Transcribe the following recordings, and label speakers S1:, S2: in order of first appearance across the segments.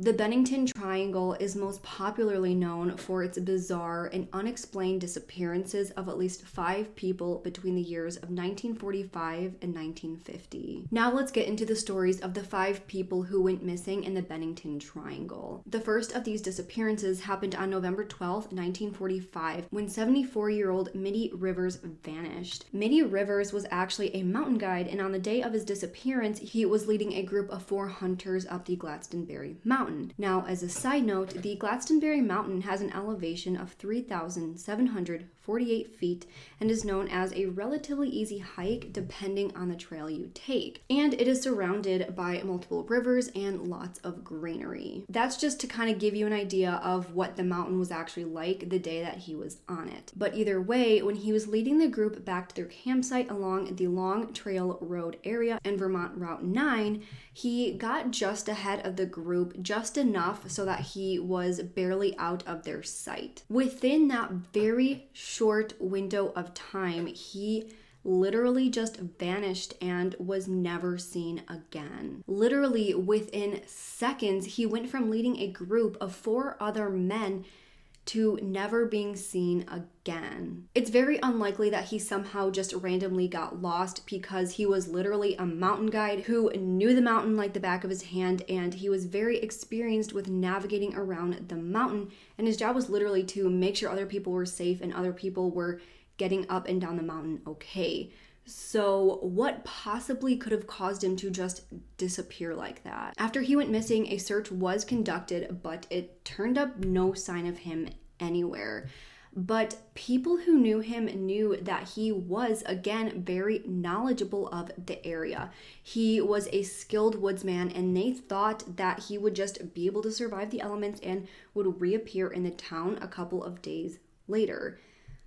S1: The Bennington Triangle is most popularly known for its bizarre and unexplained disappearances of at least 5 people between the years of 1945 and 1950. Now let's get into the stories of the 5 people who went missing in the Bennington Triangle. The first of these disappearances happened on November 12, 1945, when 74-year-old Mitty Rivers vanished. Mitty Rivers was actually a mountain guide, and on the day of his disappearance, he was leading a group of 4 hunters up the Glastonbury Mountain. Now, as a side note, the Glastonbury Mountain has an elevation of 3,748 feet and is known as a relatively easy hike depending on the trail you take. And it is surrounded by multiple rivers and lots of greenery. That's just to kind of give you an idea of what the mountain was actually like the day that he was on it. But either way, when he was leading the group back to their campsite along the Long Trail Road area and Vermont Route 9, he got just ahead of the group, just enough so that he was barely out of their sight. Within that very short window of time, he literally just vanished and was never seen again. Literally within seconds, he went from leading a group of 4 other men to never being seen again. It's very unlikely that he somehow just randomly got lost, because he was literally a mountain guide who knew the mountain like the back of his hand, and he was very experienced with navigating around the mountain, and his job was literally to make sure other people were safe and other people were getting up and down the mountain okay. So what possibly could have caused him to just disappear like that? After he went missing, a search was conducted, but it turned up no sign of him anywhere. But people who knew him knew that he was, again, very knowledgeable of the area. He was a skilled woodsman, and they thought that he would just be able to survive the elements and would reappear in the town a couple of days later.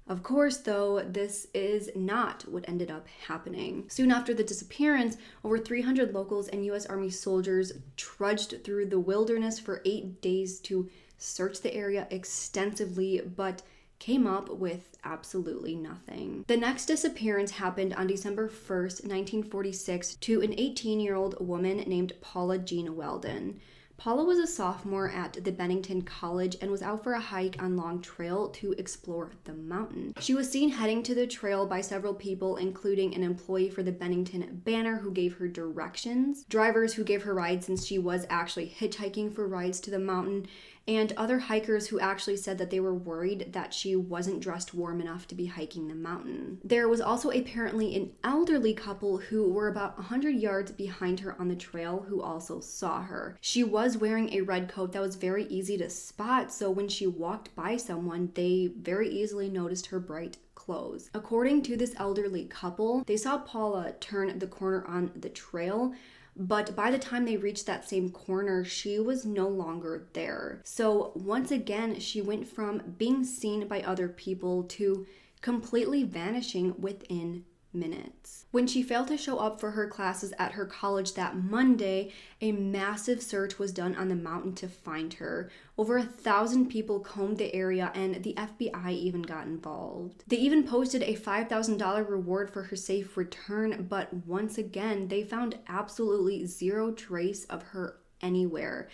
S1: Of course, though, this is not what ended up happening. Soon after the disappearance, over 300 locals and U.S. Army soldiers trudged through the wilderness for 8 days to search the area extensively, but came up with absolutely nothing. The next disappearance happened on December 1st, 1946, to an 18-year-old woman named Paula Jean Weldon. Paula was a sophomore at the Bennington College and was out for a hike on Long Trail to explore the mountain. She was seen heading to the trail by several people, including an employee for the Bennington Banner who gave her directions, drivers who gave her rides since she was actually hitchhiking for rides to the mountain, and other hikers who actually said that they were worried that she wasn't dressed warm enough to be hiking the mountain. There was also apparently an elderly couple who were about 100 yards behind her on the trail who also saw her. She was wearing a red coat that was very easy to spot, so when she walked by someone, they very easily noticed her bright clothes. According to this elderly couple, they saw Paula turn the corner on the trail, but by the time they reached that same corner, she was no longer there. So once again, she went from being seen by other people to completely vanishing within minutes. When she failed to show up for her classes at her college that Monday, a massive search was done on the mountain to find her. Over 1,000 people combed the area, and the FBI even got involved. They even posted a $5,000 reward for her safe return, but once again, they found absolutely zero trace of her anywhere.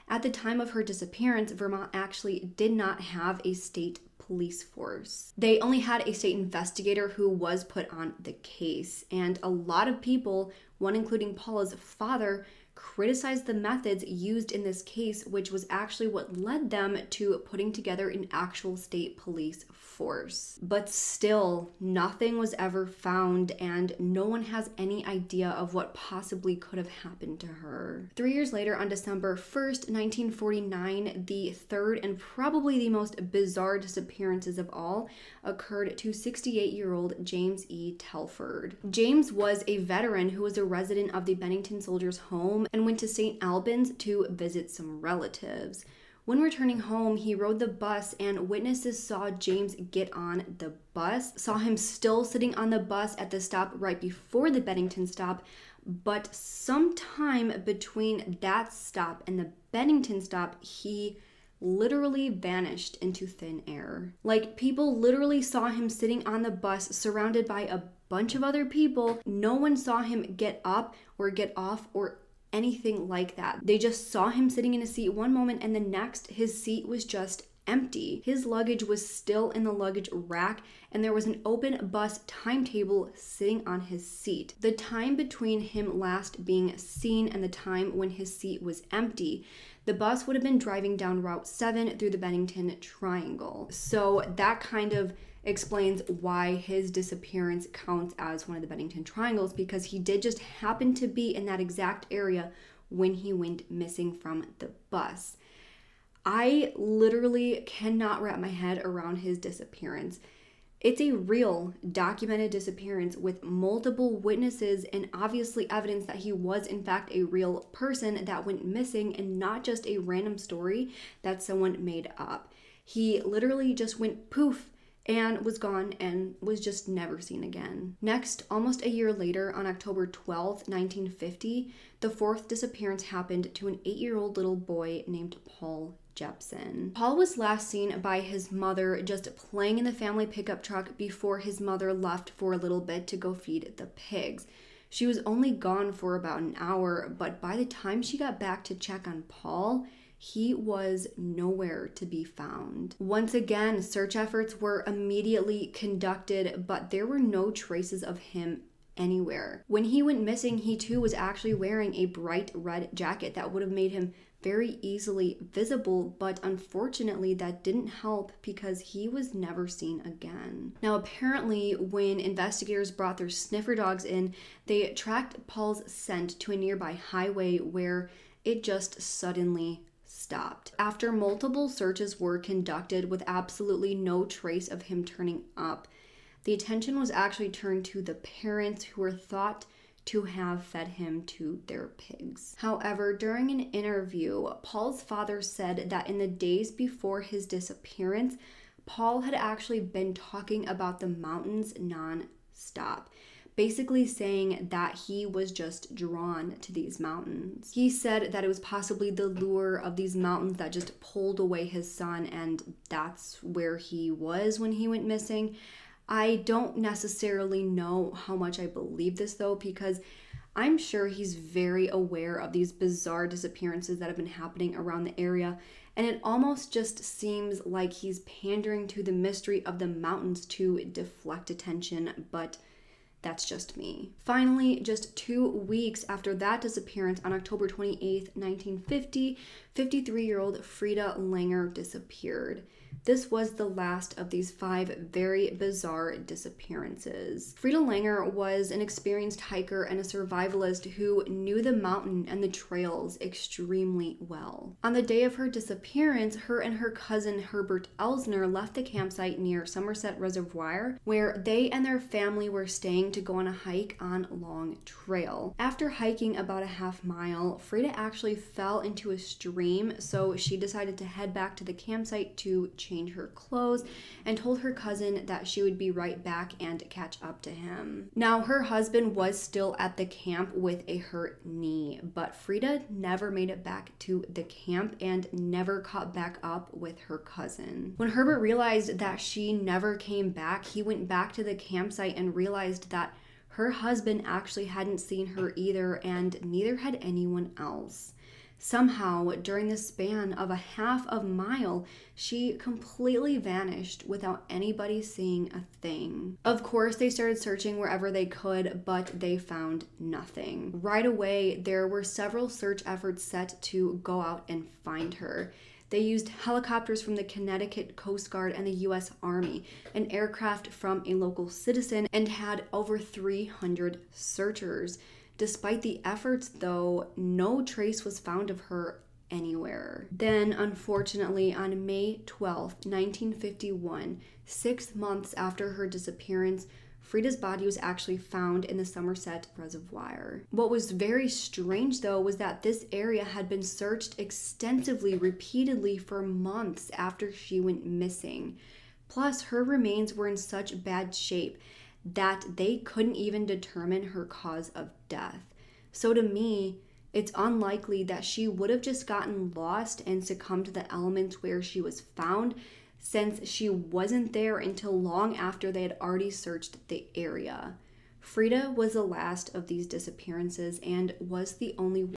S1: At the time of her disappearance, Vermont actually did not have a state police force. They only had a state investigator who was put on the case, and a lot of people, one including Paula's father, criticized the methods used in this case, which was actually what led them to putting together an actual state police force. But still, nothing was ever found, and no one has any idea of what possibly could have happened to her. 3 years later, on December 1st, 1949, the third and probably the most bizarre disappearances of all occurred to 68-year-old James E. Telford. James was a veteran who was a resident of the Bennington Soldiers' Home and went to St. Albans to visit some relatives. When returning home, he rode the bus, and witnesses saw James get on the bus, saw him still sitting on the bus at the stop right before the Bennington stop, but sometime between that stop and the Bennington stop, he literally vanished into thin air. Like, people literally saw him sitting on the bus surrounded by a bunch of other people. No one saw him get up or get off or anything like that. They just saw him sitting in a seat one moment, and the next his seat was just empty. His luggage was still in the luggage rack, and there was an open bus timetable sitting on his seat. The time between him last being seen and the time when his seat was empty, the bus would have been driving down Route 7 through the Bennington Triangle. So that kind of explains why his disappearance counts as one of the Bennington Triangles, because he did just happen to be in that exact area when he went missing from the bus. I literally cannot wrap my head around his disappearance. It's a real documented disappearance with multiple witnesses and obviously evidence that he was in fact a real person that went missing and not just a random story that someone made up. He literally just went poof and was gone and was just never seen again. Next, almost a year later, on October 12th, 1950, the fourth disappearance happened to an 8-year-old little boy named Paul Jepson. Paul was last seen by his mother just playing in the family pickup truck before his mother left for a little bit to go feed the pigs. She was only gone for about an hour, but by the time she got back to check on Paul, he was nowhere to be found. Once again, search efforts were immediately conducted, but there were no traces of him anywhere. When he went missing, he too was actually wearing a bright red jacket that would have made him very easily visible, but unfortunately that didn't help because he was never seen again. Now apparently when investigators brought their sniffer dogs in, they tracked Paul's scent to a nearby highway where it just suddenly stopped. After multiple searches were conducted with absolutely no trace of him turning up, the attention was actually turned to the parents who were thought to have fed him to their pigs. However, during an interview, Paul's father said that in the days before his disappearance, Paul had actually been talking about the mountains non-stop, basically saying that he was just drawn to these mountains. He said that it was possibly the lure of these mountains that just pulled away his son, and that's where he was when he went missing. I don't necessarily know how much I believe this though, because I'm sure he's very aware of these bizarre disappearances that have been happening around the area, and it almost just seems like he's pandering to the mystery of the mountains to deflect attention, but that's just me. Finally, just 2 weeks after that disappearance, on October 28th, 1950, 53-year-old Frida Langer disappeared. This was the last of these 5 very bizarre disappearances. Frida Langer was an experienced hiker and a survivalist who knew the mountain and the trails extremely well. On the day of her disappearance, her and her cousin Herbert Elsner left the campsite near Somerset Reservoir, where they and their family were staying to go on a hike on Long Trail. After hiking about a half mile, Frida actually fell into a stream, so she decided to head back to the campsite to change her clothes and told her cousin that she would be right back and catch up to him. Now, her husband was still at the camp with a hurt knee, but Frida never made it back to the camp and never caught back up with her cousin. When Herbert realized that she never came back, he went back to the campsite and realized that her husband actually hadn't seen her either, and neither had anyone else. Somehow, during the span of a half a mile, she completely vanished without anybody seeing a thing. Of course, they started searching wherever they could, but they found nothing. Right away, there were several search efforts set to go out and find her. They used helicopters from the Connecticut Coast Guard and the U.S. Army, an aircraft from a local citizen, and had over 300 searchers. Despite the efforts, though, no trace was found of her anywhere. Then, unfortunately, on May 12, 1951, 6 months after her disappearance, Frida's body was actually found in the Somerset Reservoir. What was very strange, though, was that this area had been searched extensively, repeatedly for months after she went missing. Plus, her remains were in such bad shape that they couldn't even determine her cause of death. So to me, it's unlikely that she would have just gotten lost and succumbed to the elements where she was found, since she wasn't there until long after they had already searched the area. Frida was the last of these disappearances and was the only